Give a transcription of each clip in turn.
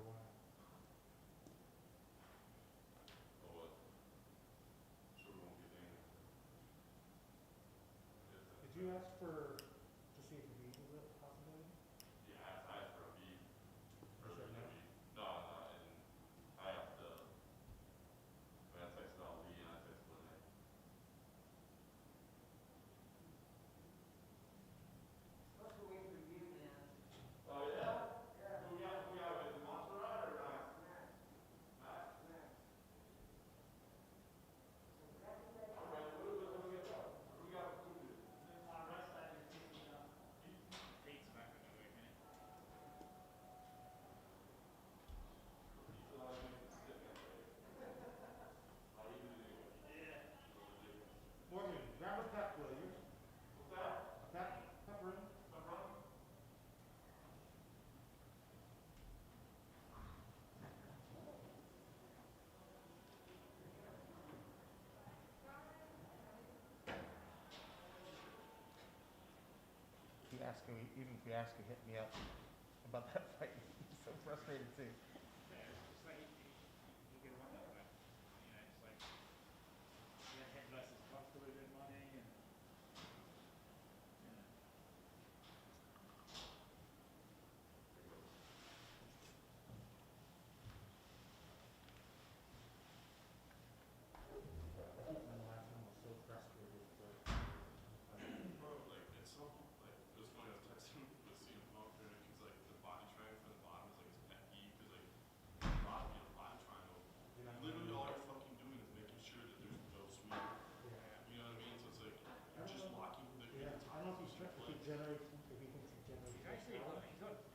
after a while. Did you ask to see if the beat was a possibility? Yeah, I asked for a beat. You said no? No, and I have to. When I texted Ali and I texted Lynette. Supposed to wait for you, man. Oh yeah? Yeah. Who we got with Montserrat or not? Max. Max? Max. All right, what do we got? What do we got with Kudu? Morgan, grab a pep, will you? What's that? Pepper. Keep asking me, even if you ask to hit me up about that fight. He's so frustrated too.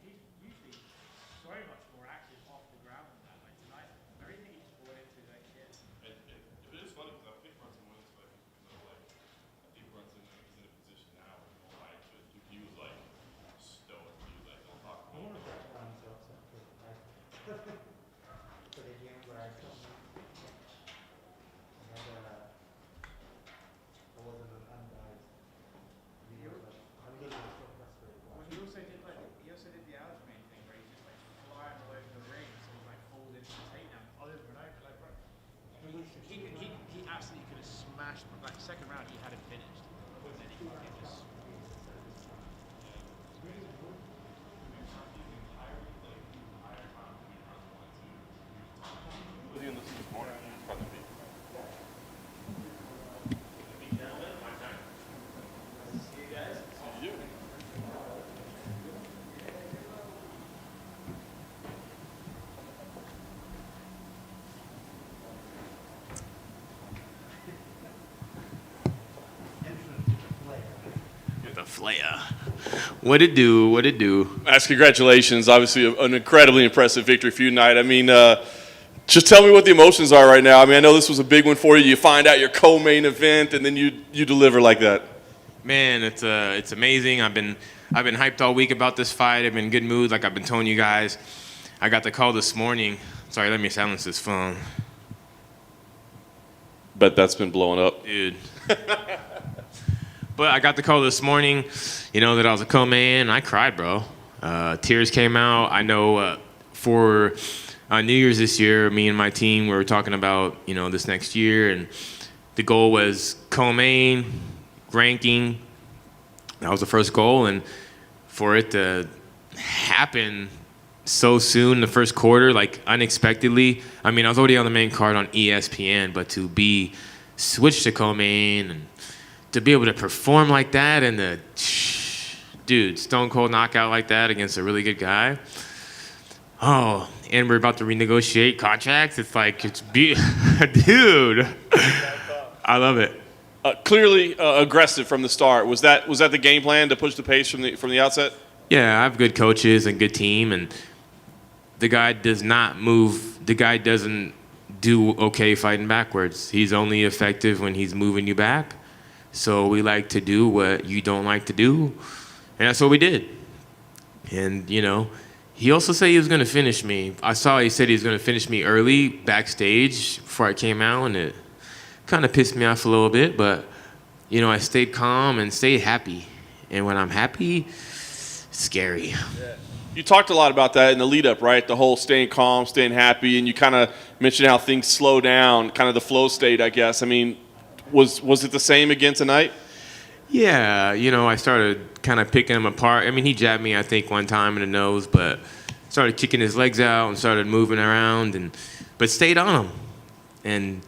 He's usually so much more active off the ground than that. Like tonight, everything he just brought into that kid. It is funny because I think Brunson went into it because I think Brunson is in a position now where he won't lie to it. He was like stoic. He was like, don't talk to I me. wonder if that's why I'm so upset because for the game where I still I wasn't unbiased. He was like, I'm getting so frustrated. Well, he also did the Aljamain thing where he's just like flying all over the ring, so he's like holding the takedown. Other than I like, he absolutely could have smashed. Like second round, he had him finished. And then he fucking just. Was he in this morning? Probably be. See you guys. See you. The flair. What it do? What it do? Max, congratulations. Obviously, an incredibly impressive victory for you tonight. I mean, just tell me what the emotions are right now. I mean, I know this was a big one for you. You find out your co-main event, and then you deliver like that. Man, it's amazing. I've been hyped all week about this fight. I've been in good mood, like I've been telling you guys. I got the call this morning. Sorry, let me silence this phone. Bet that's been blowing up. Dude. But I got the call this morning, that I was a co-main. I cried, bro. Tears came out. I know for New Year's this year, me and my team, we were talking about, this next year. And the goal was co-main, ranking. That was the first goal. And for it to happen so soon, the first quarter, like unexpectedly. I mean, I was already on the main card on ESPN, but to be switched to co-main and to be able to perform like that and stone cold knockout like that against a really good guy. Oh, and we're about to renegotiate contracts. It's like, dude, I love it. Clearly aggressive from the start. Was that the game plan to push the pace from the outset? Yeah, I have good coaches and good team, and the guy does not move. The guy doesn't do okay fighting backwards. He's only effective when he's moving you back. So we like to do what you don't like to do, and that's what we did. And, he also said he was going to finish me. I saw he said he was going to finish me early backstage before I came out, and it kind of pissed me off a little bit. But, I stayed calm and stayed happy. And when I'm happy, it's scary. Yeah. You talked a lot about that in the lead up, right? The whole staying calm, staying happy, and you kind of mentioned how things slow down, kind of the flow state, I guess. I mean, was it the same again tonight? Yeah, I started kind of picking him apart. I mean, he jabbed me, I think, one time in the nose, but started kicking his legs out and started moving around, but stayed on him and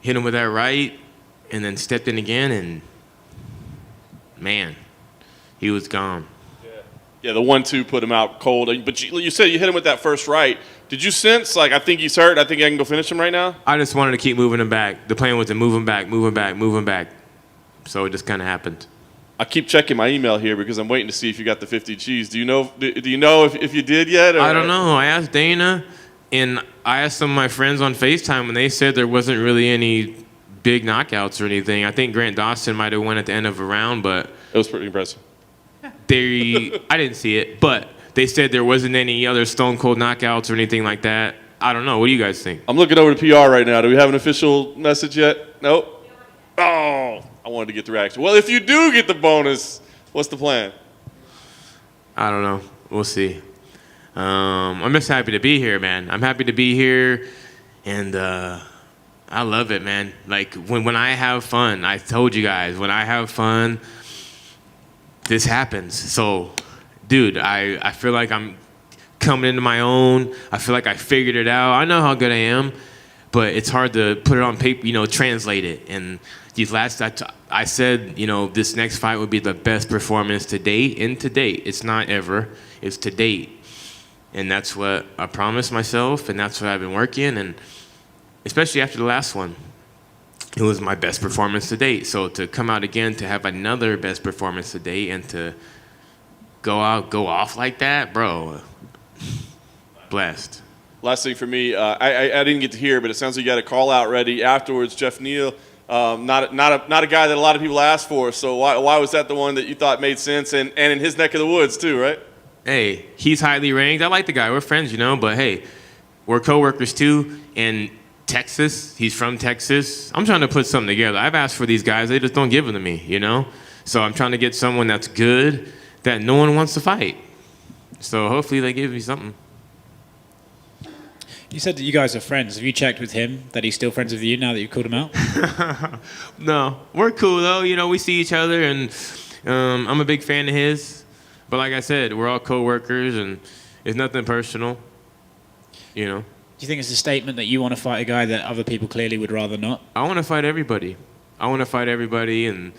hit him with that right, and then stepped in again, and man, he was gone. Yeah, the 1-2 put him out cold. But you said you hit him with that first right. Did you sense, like, I think he's hurt, I think I can go finish him right now? I just wanted to keep moving him back. The plan was to move him back, move him back, move him back. So it just kind of happened. I keep checking my email here because I'm waiting to see if you got the 50 G's. Do you know if you did yet? Or? I don't know. I asked Dana, and I asked some of my friends on FaceTime, and they said there wasn't really any big knockouts or anything. I think Grant Dawson might have won at the end of a round, but It was pretty impressive. I didn't see it, but they said there wasn't any other stone cold knockouts or anything like that. I don't know. What do you guys think? I'm looking over to PR right now. Do we have an official message yet? Nope. Oh, I wanted to get the reaction. Well, if you do get the bonus, what's the plan? I don't know. We'll see. I'm just happy to be here, man. I'm happy to be here, and I love it, man. Like, when I have fun, I told you guys, when I have fun, this happens. So, dude, I feel like I'm coming into my own. I feel like I figured it out. I know how good I am, but it's hard to put it on paper, translate it. And these last, I said, this next fight would be the best performance to date. And to date, it's not ever, it's to date. And that's what I promised myself, and that's what I've been working, and especially after the last one. It was my best performance to date. So to come out again, to have another best performance to date, and to go off like that, bro, blessed. Last thing for me, I didn't get to hear, but it sounds like you got a call out ready afterwards. Jeff Neal, not a guy that a lot of people ask for. So why was that the one that you thought made sense, and in his neck of the woods too, right? Hey, he's highly ranked. I like the guy. We're friends, but hey, we're coworkers too. And Texas, he's from Texas. I'm trying to put something together. I've asked for these guys. They just don't give them to me, So I'm trying to get someone that's good, that no one wants to fight. So hopefully they give me something. You said that you guys are friends. Have you checked with him that he's still friends with you now that you've called him out? No, we're cool though. We see each other, and I'm a big fan of his. But like I said, we're all co-workers, and it's nothing personal, Do you think it's a statement that you want to fight a guy that other people clearly would rather not? I want to fight everybody. And,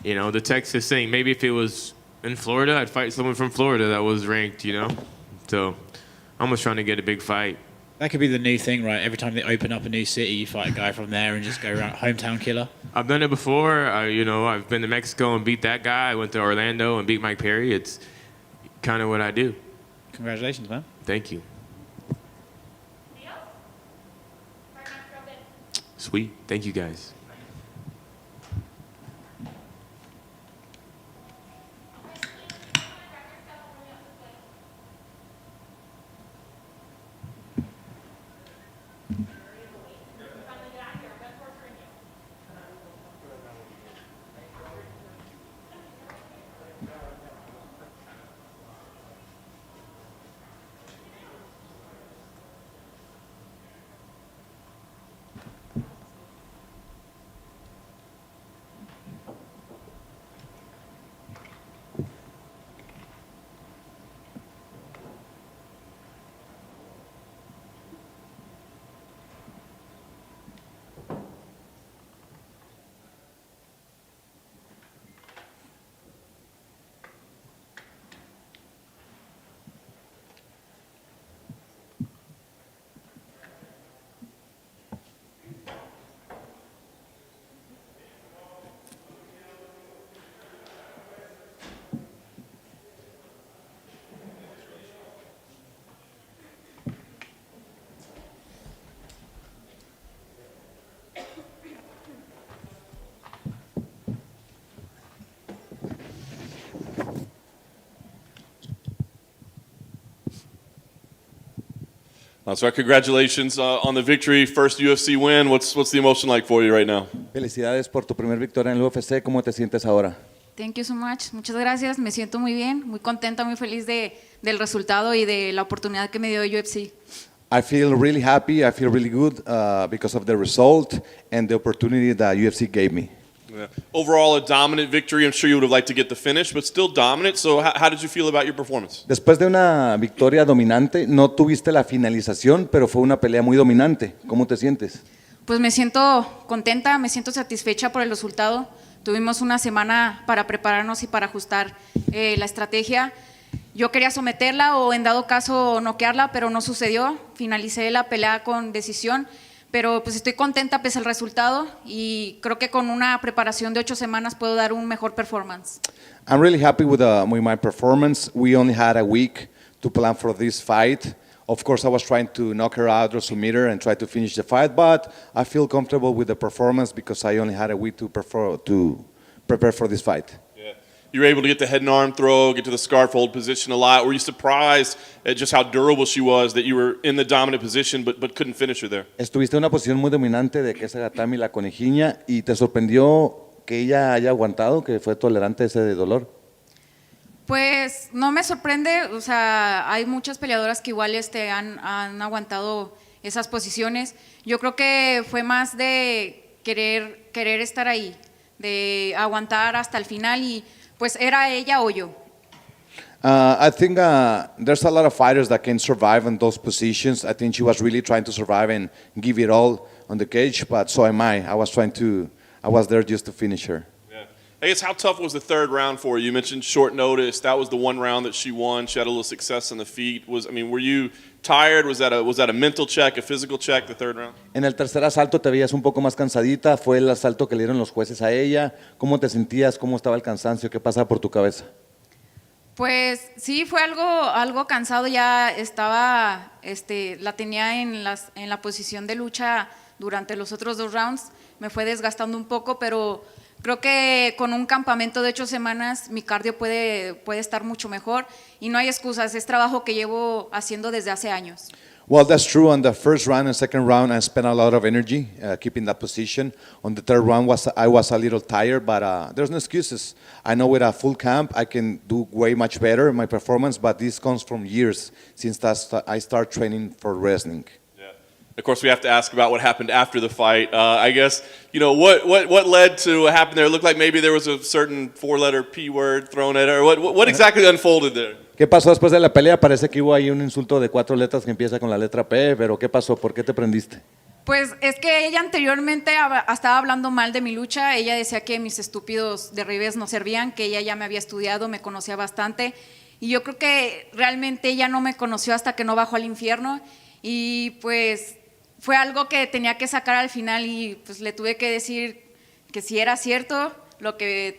the Texas thing, maybe if it was in Florida, I'd fight someone from Florida that was ranked, So I'm just trying to get a big fight. That could be the new thing, right? Every time they open up a new city, you fight a guy from there and just go around, hometown killer. I've done it before. I've been to Mexico and beat that guy. I went to Orlando and beat Mike Perry. It's kind of what I do. Congratulations, man. Thank you. Sweet. Thank you, guys. So congratulations on the victory, first UFC win. What's the emotion like for you right now? Felicidades por tu primer victoria en el UFC. ¿Cómo te sientes ahora? Thank you so much. Muchas gracias. Me siento muy bien, muy contenta, muy feliz del resultado y de la oportunidad que me dio UFC. I feel really happy. I feel really good because of the result and the opportunity that UFC gave me. Yeah. Overall, a dominant victory. I'm sure you would have liked to get the finish, but still dominant. So how did you feel about your performance? Después de una victoria dominante, no tuviste la finalización, pero fue una pelea muy dominante. ¿Cómo te sientes? Pues me siento contenta, me siento satisfecha por el resultado. Tuvimos una semana para prepararnos y para ajustar la estrategia. Yo quería someterla o en dado caso noquearla, pero no sucedió. Finalicé la pelea con decisión, pero pues estoy contenta pese al resultado y creo que con una preparación de 8 semanas puedo dar un mejor performance. I'm really happy with my performance. We only had a week to plan for this fight. Of course, I was trying to knock her out or submit her and try to finish the fight, but I feel comfortable with the performance because I only had a week to prepare for this fight. Yeah. You were able to get the head and arm throw, get to the scarf hold position a lot. Were you surprised at just how durable she was, that you were in the dominant position but couldn't finish her there? Estuviste en una posición muy dominante de que esa Gatami, la conejiña, y te sorprendió que ella haya aguantado, que fue tolerante a ese dolor. Pues no me sorprende, o sea, hay muchas peleadoras que igual han aguantado esas posiciones. Yo creo que fue más de querer estar ahí, de aguantar hasta el final y pues era ella o yo. I think there's a lot of fighters that can survive in those positions. I think she was really trying to survive and give it all on the cage, but so am I. I was there just to finish her. I guess how tough was the third round for you? You mentioned short notice. That was the one round that she won. She had a little success on the feet. Were you tired? Was that a mental check, a physical check, the third round? En el tercer asalto te veías un poco más cansadita. Fue el asalto que le dieron los jueces a ella. ¿Cómo te sentías? ¿Cómo estaba el cansancio? ¿Qué pasaba por tu cabeza? Pues sí, fue algo cansado. Ya estaba, la tenía en la posición de lucha durante los otros 2 rounds. Me fue desgastando un poco, pero creo que con un campamento de 8 semanas mi cardio puede estar mucho mejor y no hay excusas, es trabajo que llevo haciendo desde hace años. Well, that's true. On the first round and second round, I spent a lot of energy keeping that position. On the third round, I was a little tired, but there's no excuses. I know with a full camp, I can do way much better in my performance, but this comes from years since I started training for wrestling. Of course, we have to ask about what happened after the fight. I guess, what led to what happened there? It looked like maybe there was a certain 4-letter P word thrown at her. What exactly unfolded there? ¿Qué pasó después de la pelea? Parece que hubo ahí un insulto de 4 letras que empieza con la letra P, pero ¿qué pasó? ¿Por qué te prendiste? Pues es que ella anteriormente estaba hablando mal de mi lucha. Ella decía que mis estúpidos derribes no servían, que ella ya me había estudiado, me conocía bastante. Y yo creo que realmente ella no me conoció hasta que no bajó al infierno. Y pues fue algo que tenía que sacar al final y pues le tuve que decir que sí era cierto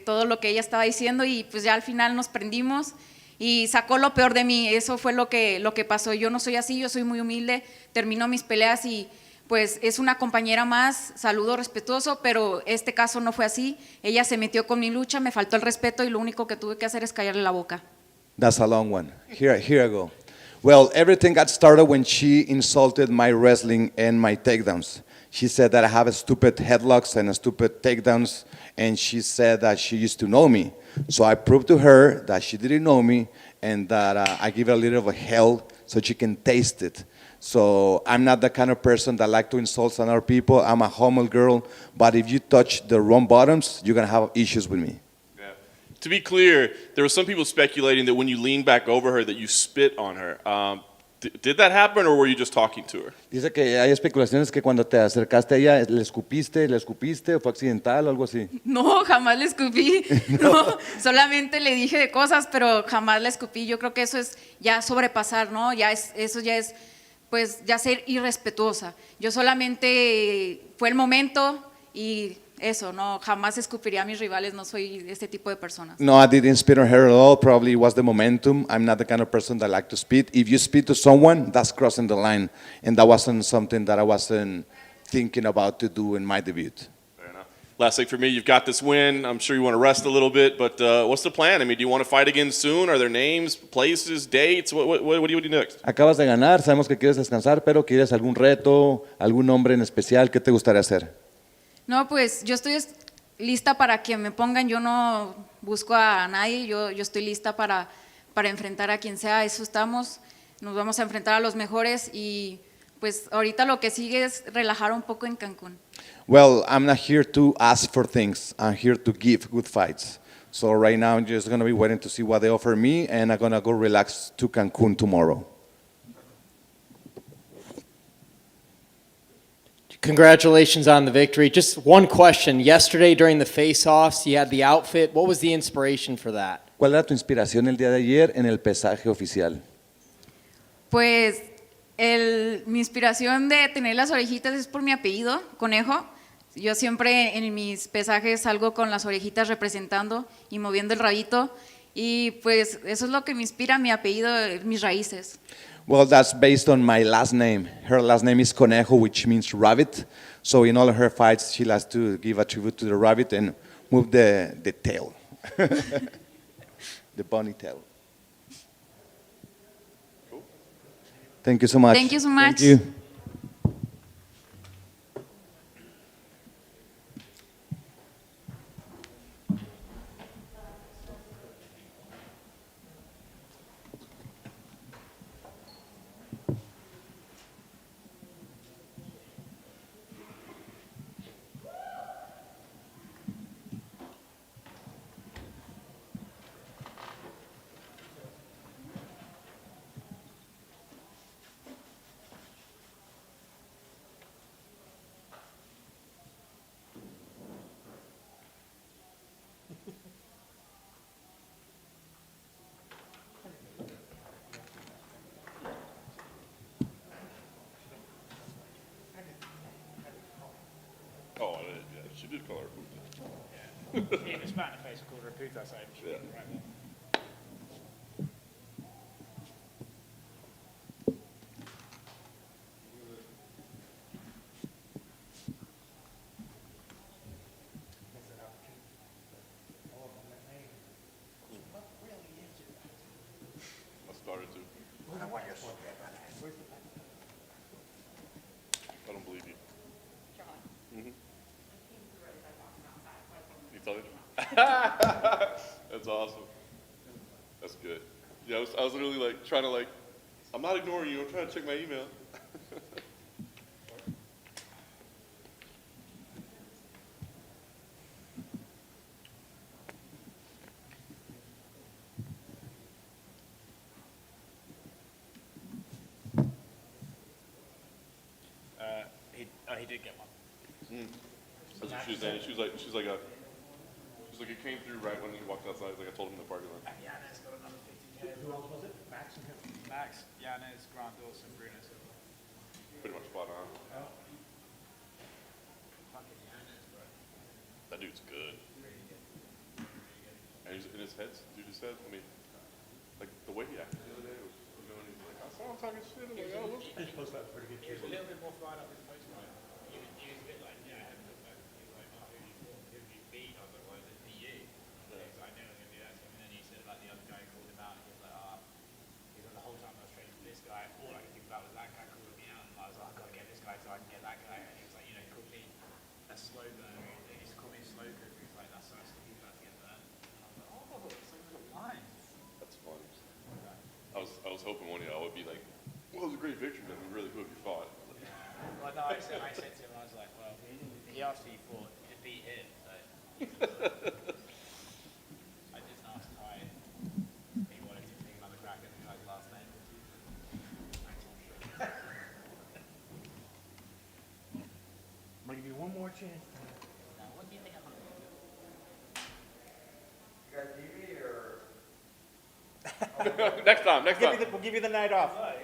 todo lo que ella estaba diciendo y pues ya al final nos prendimos y sacó lo peor de mí. Eso fue lo que pasó. Yo no soy así, yo soy muy humilde, termino mis peleas y pues es una compañera más, saludo respetuoso, pero este caso no fue así. Ella se metió con mi lucha, me faltó el respeto y lo único que tuve que hacer es callarle la boca. That's a long one. Here I go. Well, everything got started when she insulted my wrestling and my takedowns. She said that I have a stupid headlocks and a stupid takedowns, and she said that she used to know me. So I proved to her that she didn't know me and that I give her a little of a hell so she can taste it. So I'm not the kind of person that like to insult other people. I'm a humble girl, but if you touch the wrong bottoms, you're going to have issues with me. To be clear, there were some people speculating that when you leaned back over her that you spit on her. Did that happen or were you just talking to her? Dice que hay especulaciones que cuando te acercaste a ella le escupiste o fue accidental o algo así. No, jamás le escupí. No, solamente le dije de cosas, pero jamás le escupí. Yo creo que eso es ya sobrepasar, ¿no? Eso ya es pues ya ser irrespetuosa. Yo solamente fue el momento y eso, no, jamás escupiría a mis rivales, no soy este tipo de personas. No, I didn't spit on her at all. Probably it was the momentum. I'm not the kind of person that like to spit. If you spit to someone, that's crossing the line. And that wasn't something that I wasn't thinking about to do in my debut. Fair enough. Last thing for me, you've got this win. I'm sure you want to rest a little bit, but what's the plan? I mean, do you want to fight again soon? Are there names, places, dates? What do you do next? Acabas de ganar, sabemos que quieres descansar, pero ¿quieres algún reto, algún nombre en especial? ¿Qué te gustaría hacer? No, pues yo estoy lista para que me pongan, yo no busco a nadie, yo estoy lista para enfrentar a quien sea, eso estamos, nos vamos a enfrentar a los mejores y pues ahorita lo que sigue es relajar un poco en Cancún. Well, I'm not here to ask for things. I'm here to give good fights. So right now, I'm just going to be waiting to see what they offer me, and I'm going to go relax to Cancun tomorrow. Congratulations on the victory. Just one question. Yesterday during the face-offs, you had the outfit. What was the inspiration for that? ¿Cuál era tu inspiración el día de ayer en el pesaje oficial? Pues mi inspiración de tener las orejitas es por mi apellido, Conejo. Yo siempre en mis pesajes salgo con las orejitas representando y moviendo el rabito. Y pues eso es lo que me inspira mi apellido, mis raíces. Well, that's based on my last name. Her last name is Conejo, which means rabbit. So in all of her fights, she likes to give a tribute to the rabbit and move the tail, the bunny tail. Thank you so much. Thank you so much. Thank you. Oh, yeah, she did call her Puta. Even a spat in the face called her a puta, so she Yeah. right there. I started to. I don't believe you. Mm-hmm. You tell me? That's awesome. That's good. Yeah, I was literally like trying to like, I'm not ignoring you. I'm trying to check my email. He did get one. That's what she was saying. She was like, it came through right when he walked outside. Like I told him in the parking lot. And Yanez got another 50K. Who else was it? Max, Yanez, Grant Dawson, Bruno Silva. Pretty much spot on. Fucking Yanez, bro. That dude's good. And he's in his head, dude just said, I mean, like the way he acted the other day was, you know, and he's like, I saw him talking shit. I'm like, oh, look. He was a little bit more fired up in the post fight. He was a bit like, yeah, I haven't looked back. He was like, oh, who did you beat? I was like, well, it beat you. He was like, I knew I was going to do that to him. And then he said about the other guy who called him out. He was like, he was like, the whole time I was training for this guy, all I could think about was that guy calling me out. And I was like, I've got to get this guy so I can get that guy. And he was like, you know, he called me a slow burner. He used to call me a slow cooker. He was like, that's so he's about to get burned. And I was like, oh, so he's got lines. That's fun. I was hoping one of y'all would be like, well, it was a great victory, man. We really hope you fought. Well, no, I said to him, I was like, well, he asked who you fought, you just beat him, so. I just asked Ty if he wanted to take another crack at the guy's last name. I'm gonna give you one more chance. Now, what do you think I'm gonna do? You guys need me or? Next time. We'll give you the night off. Although,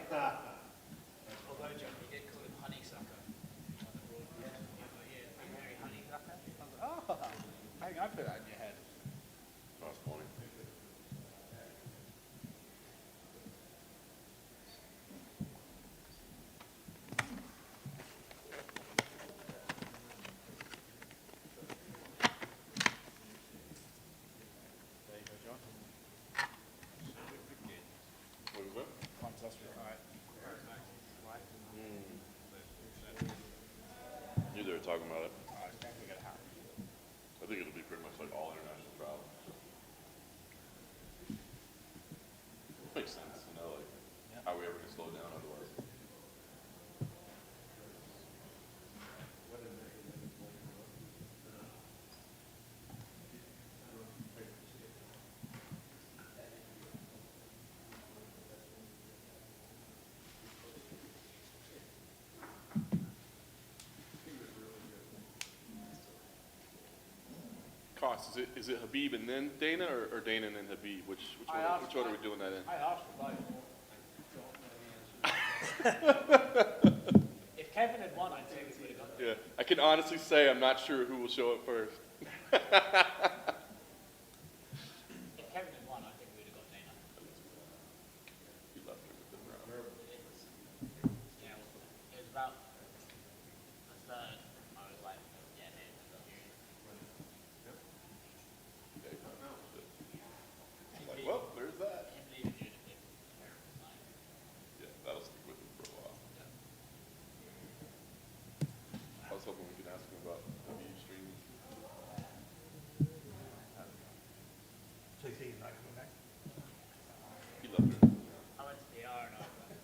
John, he did call him honeysucker. On the broadcast. He was like, yeah, you marry honeysucker? I was like, oh, how can I put that in your head? That's funny. There you go, John. What was that? Fantastic fight. Knew they were talking about it. It's definitely gonna happen. I think it'll be pretty much like all international travel. Makes sense, you know, like how we ever can slow down otherwise. Cost, is it Habib and then Dana or Dana and then Habib? Which order are we doing that in? I asked for both. If Kevin had won, I'd say we would have got that. Yeah, I can honestly say I'm not sure who will show up first. If Kevin had won, I think we would have got Dana. You left her with the round. Yeah, it was about a third. I was like, yeah, Okay, no, shit. Like, well, there's that. him leaving you to pick. Yeah, that'll stick with him for a while. I was hoping we could ask him about Habib streaming. So you say he's not coming back? He left her. Yeah. I went to PR and I was like,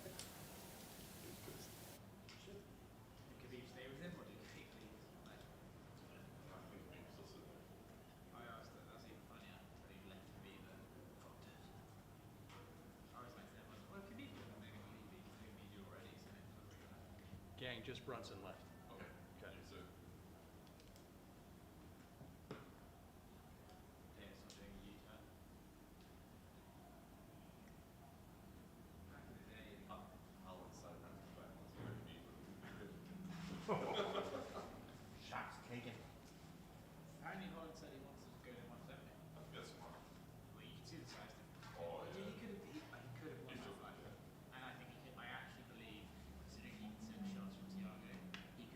could he stay with him or did he leave? Like, I asked that. That's even funnier. That he left to be the doctor. I was like, well, could he do it? Maybe he's doing media already, so maybe it's not really gonna. Gang, just Brunson left. Okay, okay, so. Yeah, it's not doing a U-turn. Back in the day, I'll decide not to come back once Shots taken. apparently Holland said he wants to go to 170. Yes, Mark. Well, you can see the size difference. Oh, He yeah. could have won that fight. And I think I actually believe, considering he took shots from Thiago, he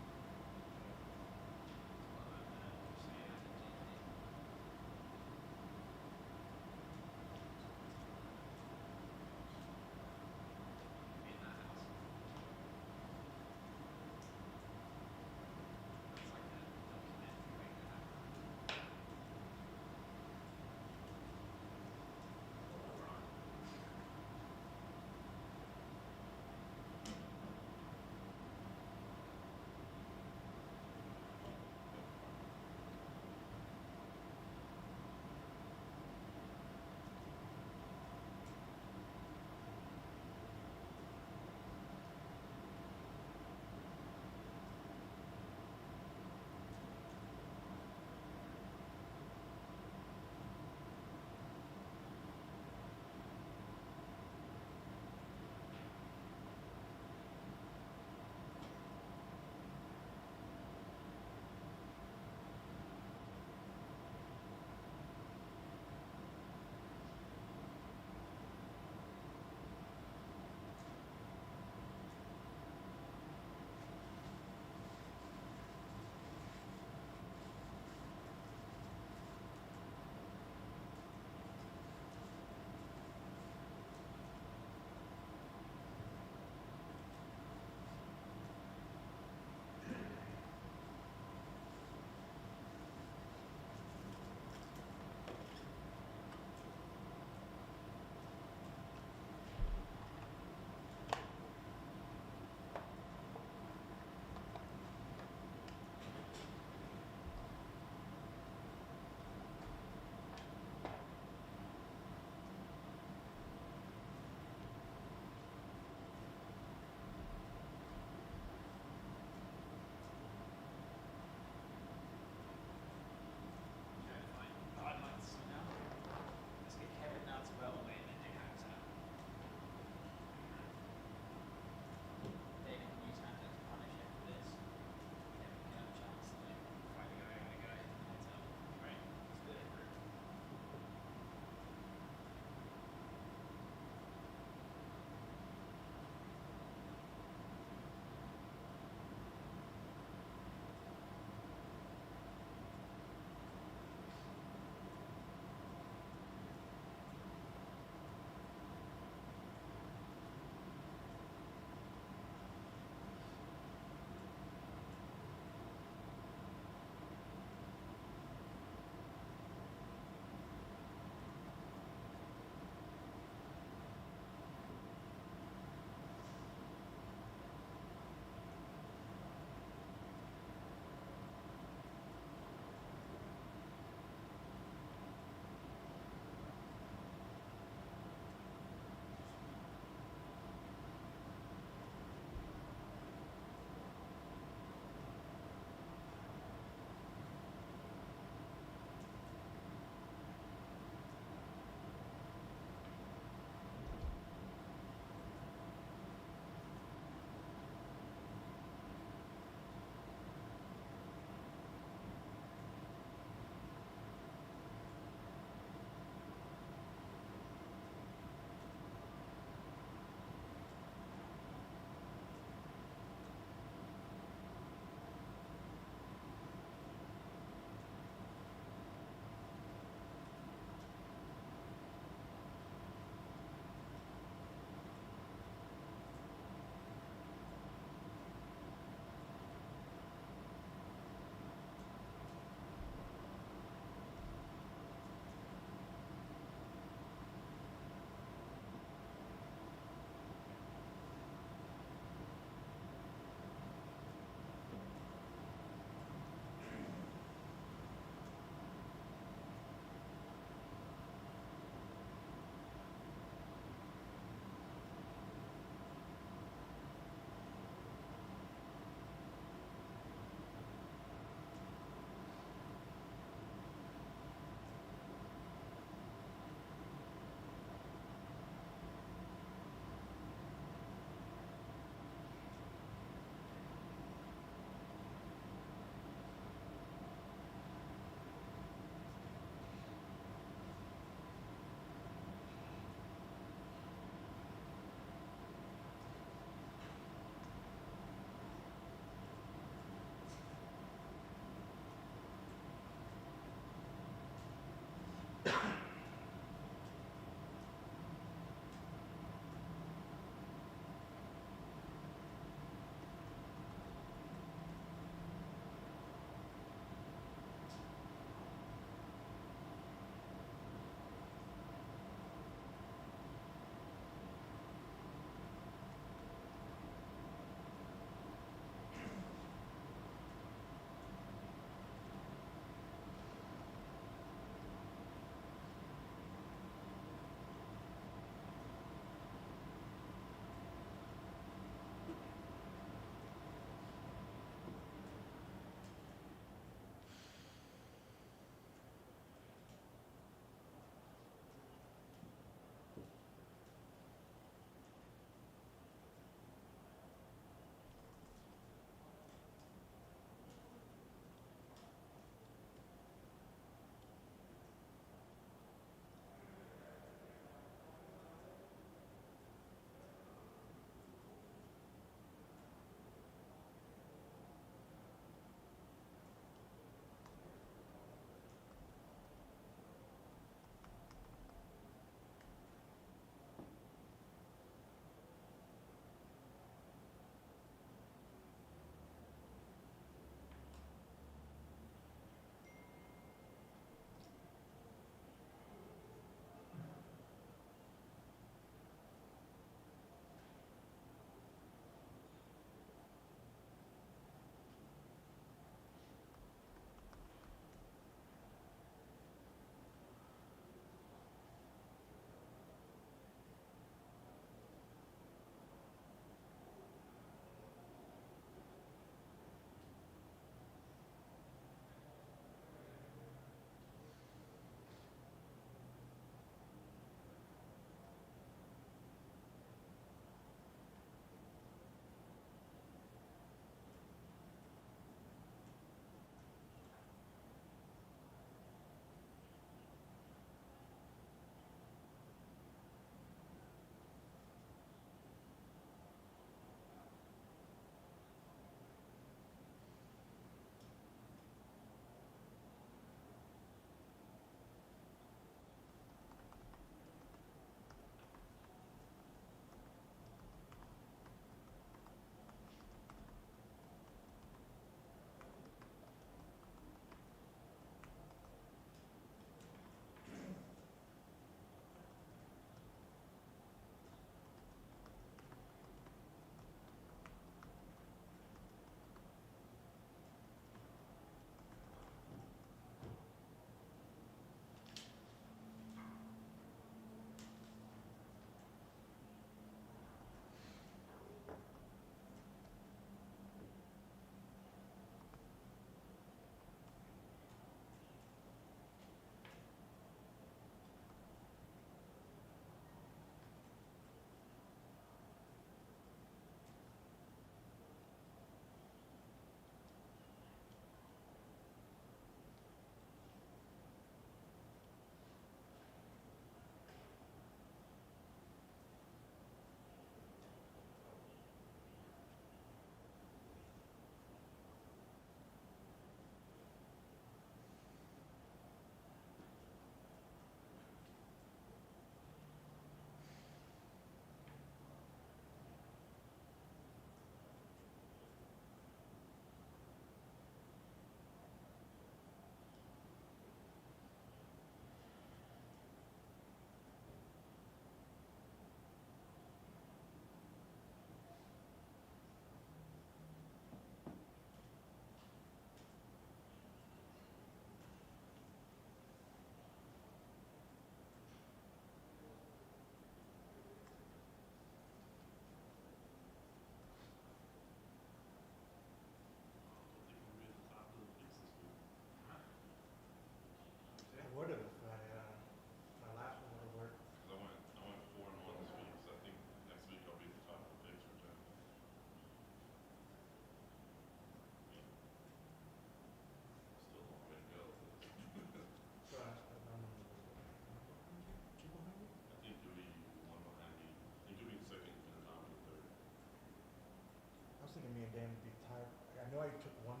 then the time, I know I took one,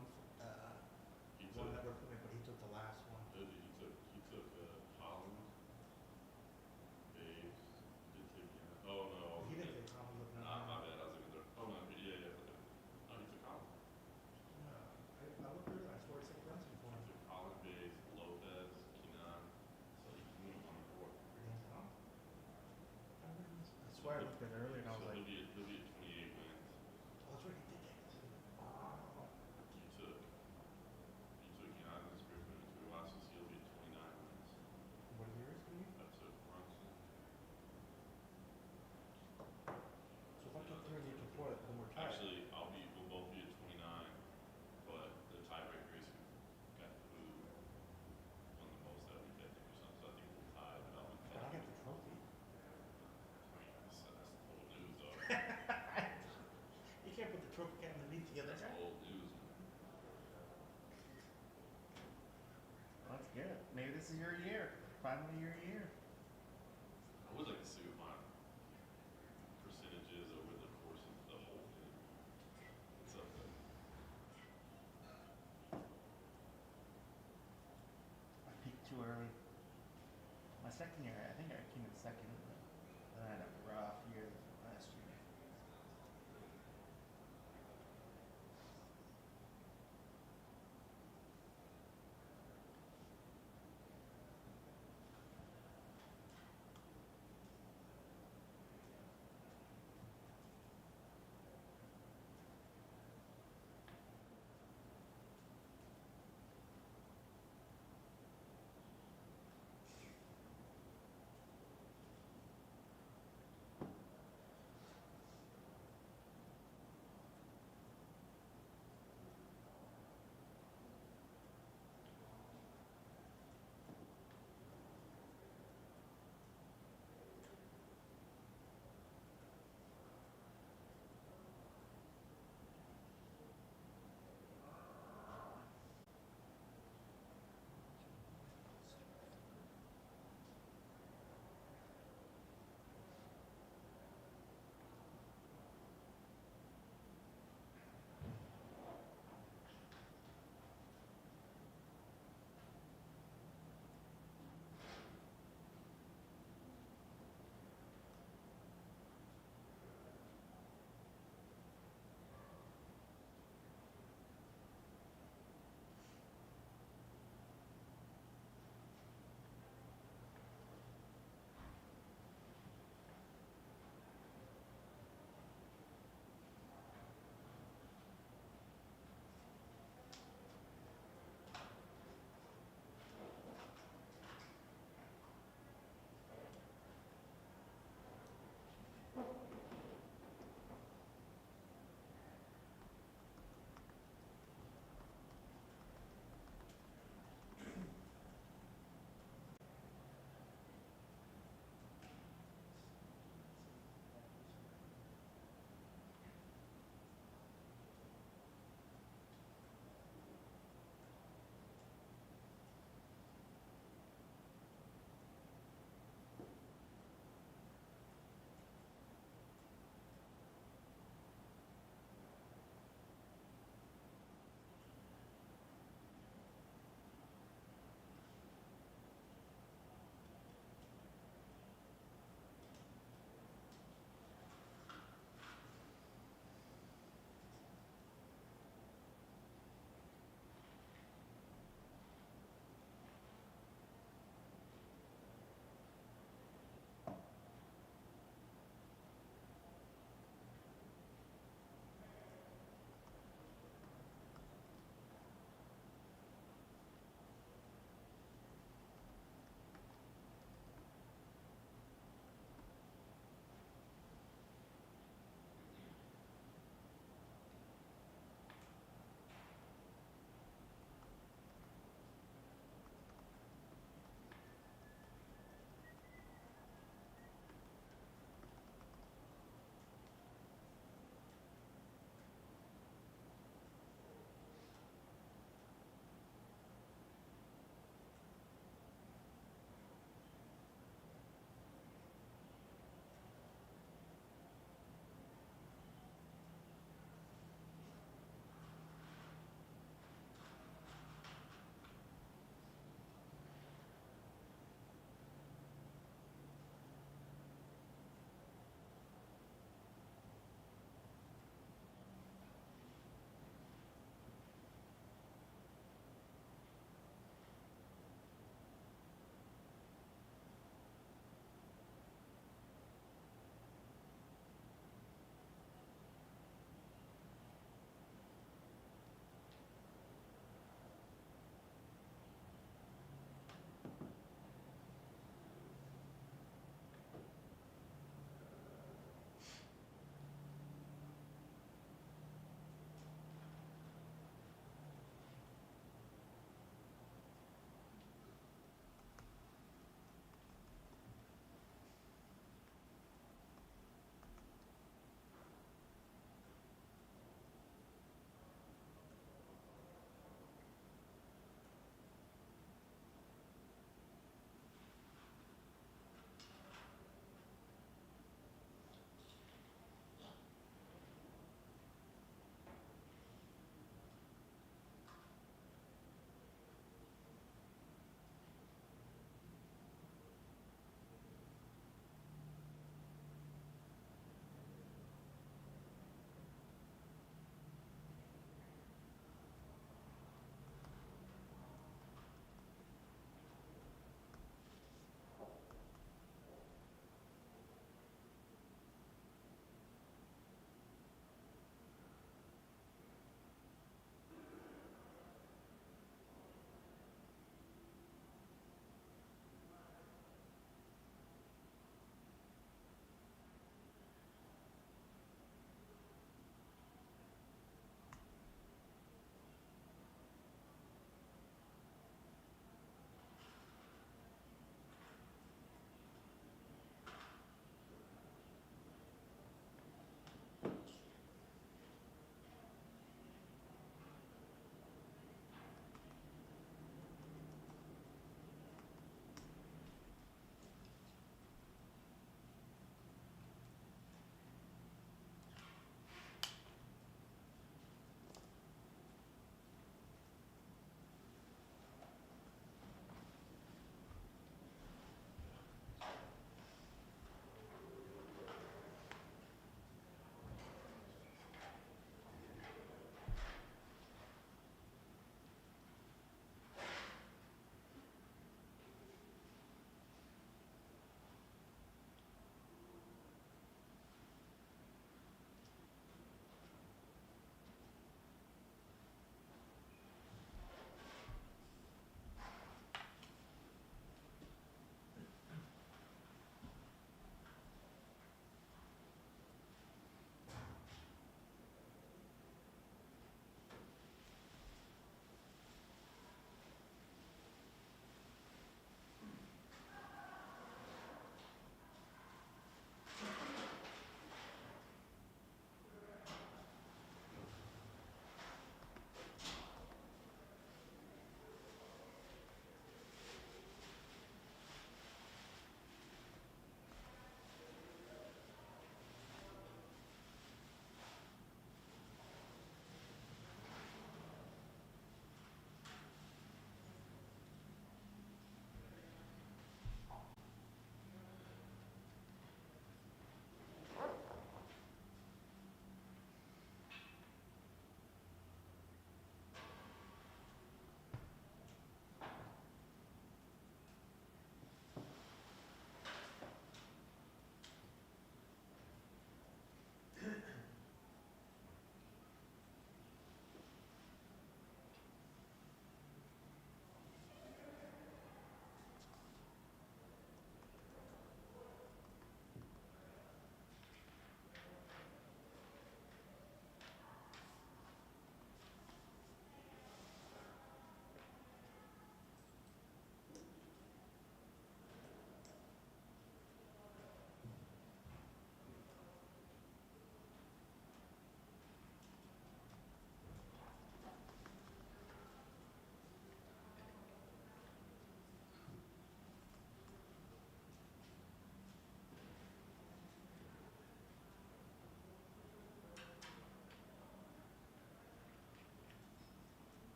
He one took, that worked for me, but he took the last one. he took Holland, Babe, did take oh no. He didn't take Tom, he looked Nah, at my bad. I was looking there. Oh no, yeah. Oh, he took Holland. I looked through it, I scored 6 runs before He him. took Holland, Babe, Lopez, Kenan. So he went on the board. Against Tom. I swear I looked at it earlier and I was So like, he'll be at 28 wins. oh, that's right, he did that too. Oh. He took Giannis, Griffin, and Tuiwasu, so he'll be at 29 wins. What is yours, Steve? I took Brunson. So if I took 3 and you took 4, then we're tied. Actually, we'll both be at 29, but the tiebreaker is who got who won the most that week, I think, or something. So I think we'll tie, but I'll be But I got the trophy. I mean, that's old news, though. You can't put the trophy can underneath the other That's guy. old news, man. Well, that's good. Maybe this is your year. Finally your year. I would like to see what my percentages over the course of the whole thing. It's up there. I peaked too early. My second year, I think I came in second. But then I had a rough year last year.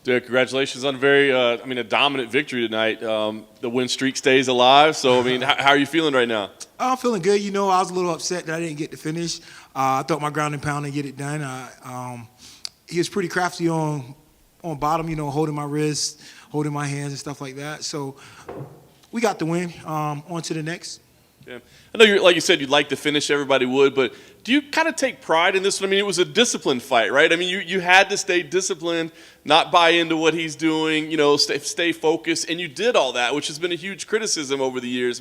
Derek, congratulations on a very, a dominant victory tonight. The win streak stays alive. So, how are you feeling right now? I'm feeling good. You know, I was a little upset that I didn't get to finish. I thought my ground and pound and get it done. He was pretty crafty on bottom, you know, holding my wrist, holding my hands and stuff like that. So we got the win. On to the next. Yeah. I know, like you said, you'd like to finish, everybody would, but do you kind of take pride in this one? It was a disciplined fight, right? You had to stay disciplined, not buy into what he's doing, you know, stay focused, and you did all that, which has been a huge criticism over the years.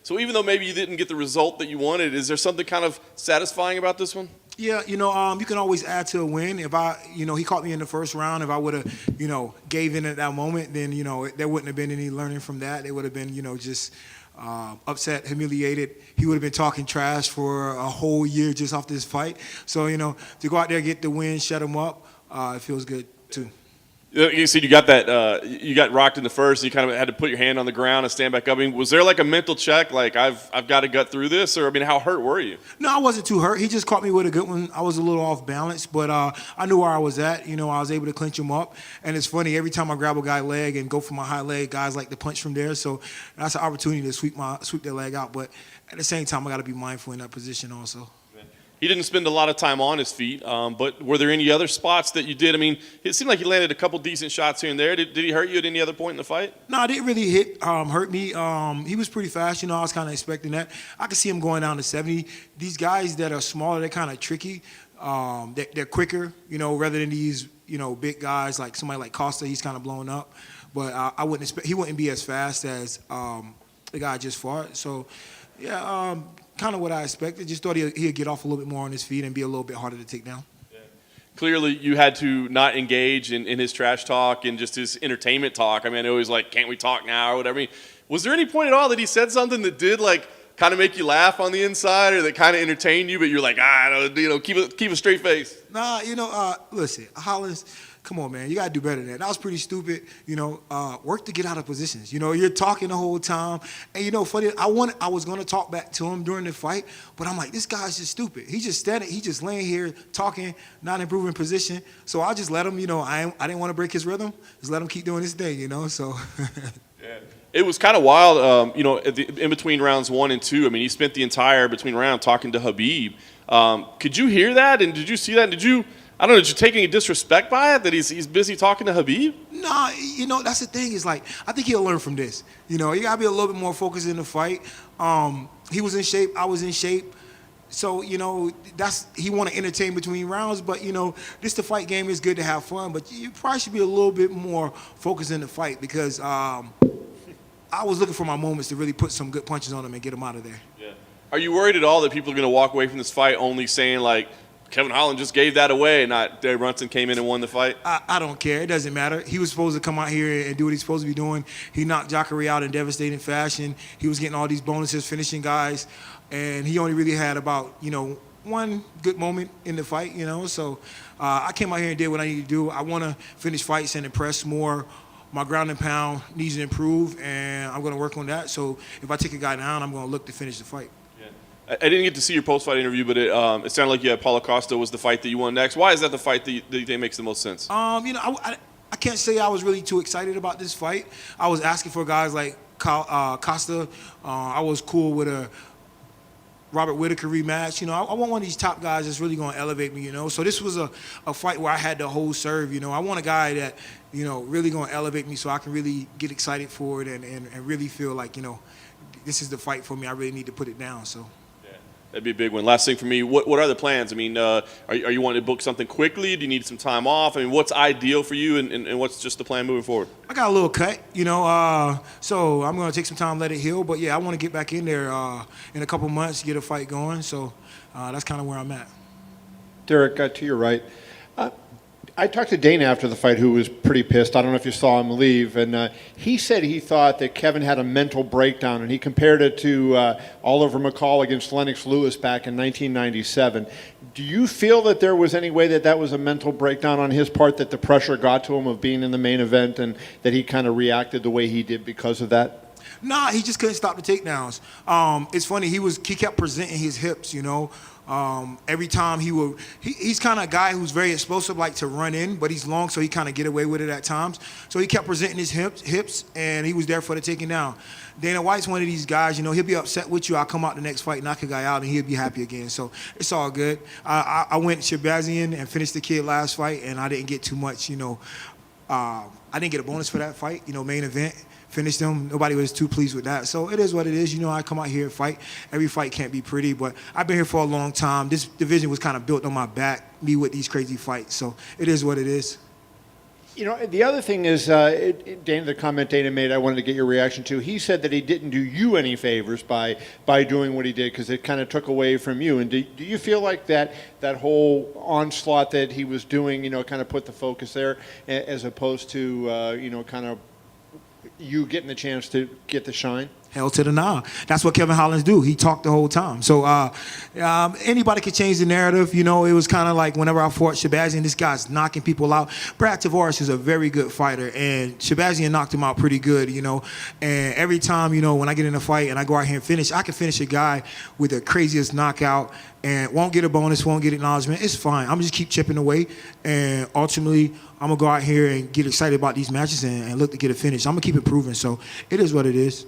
So even though maybe you didn't get the result that you wanted, is there something kind of satisfying about this one? Yeah, you know, you can always add to a win. If he caught me in the first round. If I would have, you know, gave in at that moment, then, you know, there wouldn't have been any learning from that. It would have been, you know, just upset, humiliated. He would have been talking trash for a whole year just off this fight. So, you know, to go out there, get the win, shut him up, it feels good too. You said you got that. You got rocked in the first. And you kind of had to put your hand on the ground and stand back up. Was there like a mental check, like I've got to gut through this, or how hurt were you? No, I wasn't too hurt. He just caught me with a good one. I was a little off balance, but I knew where I was at. You know, I was able to clinch him up. And it's funny, every time I grab a guy's leg and go for my high leg, guys like to punch from there. So that's an opportunity to sweep their leg out. But at the same time, I got to be mindful in that position also. He didn't spend a lot of time on his feet, but were there any other spots that you did? It seemed like he landed a couple decent shots here and there. Did he hurt you at any other point in the fight? No, it didn't really hurt me. He was pretty fast. You know, I was kind of expecting that. I could see him going down to 70. These guys that are smaller, they're kind of tricky. They're quicker, you know, rather than these, you know, big guys like somebody like Costa. He's kind of blown up. But I wouldn't expect he wouldn't be as fast as the guy just fought. So, yeah, kind of what I expected. Just thought he'd get off a little bit more on his feet and be a little bit harder to take down. Yeah. Clearly, you had to not engage in his trash talk and just his entertainment talk. I know he was like, "Can't we talk now?" or whatever. Was there any point at all that he said something that did like kind of make you laugh on the inside, or that kind of entertained you, but you're like, keep a straight face? Nah, you know, listen, Hollins. Come on, man. You got to do better than that. That was pretty stupid. You know, work to get out of positions. You know, you're talking the whole time. And, you know, funny, I was going to talk back to him during the fight, but I'm like, this guy's just stupid. He's just standing. He's just laying here talking, not improving position. So I just let him, you know, I didn't want to break his rhythm. Just let him keep doing his thing, you know, so. Yeah. It was kind of wild, you know, in between rounds 1 and 2. He spent the entire between round talking to Habib. Could you hear that? And did you see that? Did you take any disrespect by it, that he's busy talking to Habib? No, you know, that's the thing. Is like, I think he'll learn from this. You know, you got to be a little bit more focused in the fight. He was in shape. I was in shape. So, you know, he want to entertain between rounds. But, you know, the fight game is good to have fun. But you probably should be a little bit more focused in the fight because I was looking for my moments to really put some good punches on him and get him out of there. Yeah. Are you worried at all that people are going to walk away from this fight only saying, like, Kevin Holland just gave that away, not Derek Brunson came in and won the fight? I don't care. It doesn't matter. He was supposed to come out here and do what he's supposed to be doing. He knocked Jacare out in devastating fashion. He was getting all these bonuses, finishing guys, and he only really had about, you know, one good moment in the fight, you know. So I came out here and did what I needed to do. I want to finish fights and impress more. My ground and pound needs to improve, and I'm going to work on that. So if I take a guy down, I'm going to look to finish the fight. I didn't get to see your post-fight interview, but it sounded like you had Paulo Costa was the fight that you won next. Why is that the fight that you think makes the most sense? You know, I can't say I was really too excited about this fight. I was asking for guys like Costa. I was cool with a Robert Whittaker rematch. You know, I want one of these top guys that's really going to elevate me, you know. So this was a fight where I had to hold serve, you know. I want a guy that, you know, really going to elevate me so I can really get excited for it and really feel like, you know, this is the fight for me. I really need to put it down, so. That'd be a big one. Last thing for me, what are the plans? Are you wanting to book something quickly? Do you need some time off? What's ideal for you, and what's just the plan moving forward? I got a little cut, you know, so I'm going to take some time, let it heal. But, yeah, I want to get back in there in a couple months, get a fight going. So that's kind of where I'm at. Derek, to your right. I talked to Dana after the fight, who was pretty pissed. I don't know if you saw him leave. And he said he thought that Kevin had a mental breakdown, and he compared it to Oliver McCall against Lennox Lewis back in 1997. Do you feel that there was any way that was a mental breakdown on his part, that the pressure got to him of being in the main event and that he kind of reacted the way he did because of that? Nah, he just couldn't stop the takedowns. It's funny. He kept presenting his hips. Every time he's kind of a guy who's very explosive, like to run in, but he's long, so he kind of get away with it at times. So he kept presenting his hips, and he was there for the taking down. Dana White's one of these guys, he'll be upset with you. I'll come out the next fight, knock a guy out, and he'll be happy again. So it's all good. I went Shabazian and finished the kid last fight, and I didn't get too much, I didn't get a bonus for that fight, main event. Finished them. Nobody was too pleased with that. So it is what it is. I come out here and fight. Every fight can't be pretty, but I've been here for a long time. This division was kind of built on my back, me with these crazy fights. So it is what it is. The other thing is, Dana, the comment Dana made, I wanted to get your reaction to. He said that he didn't do you any favors by doing what he did because it kind of took away from you. And do you feel like that whole onslaught that he was doing, kind of put the focus there as opposed to, kind of you getting the chance to get the shine? Hell to the nah. That's what Kevin Holland do. He talked the whole time. So anybody could change the narrative. It was kind of like whenever I fought Shabazian, this guy's knocking people out. Brad Tavares is a very good fighter, and Shabazian knocked him out pretty good, And every time, when I get in a fight and I go out here and finish, I can finish a guy with the craziest knockout and won't get a bonus, won't get acknowledgement. It's fine. I'm just keep chipping away, and ultimately, I'm going to go out here and get excited about these matches and look to get a finish. I'm going to keep improving, so it is what it is.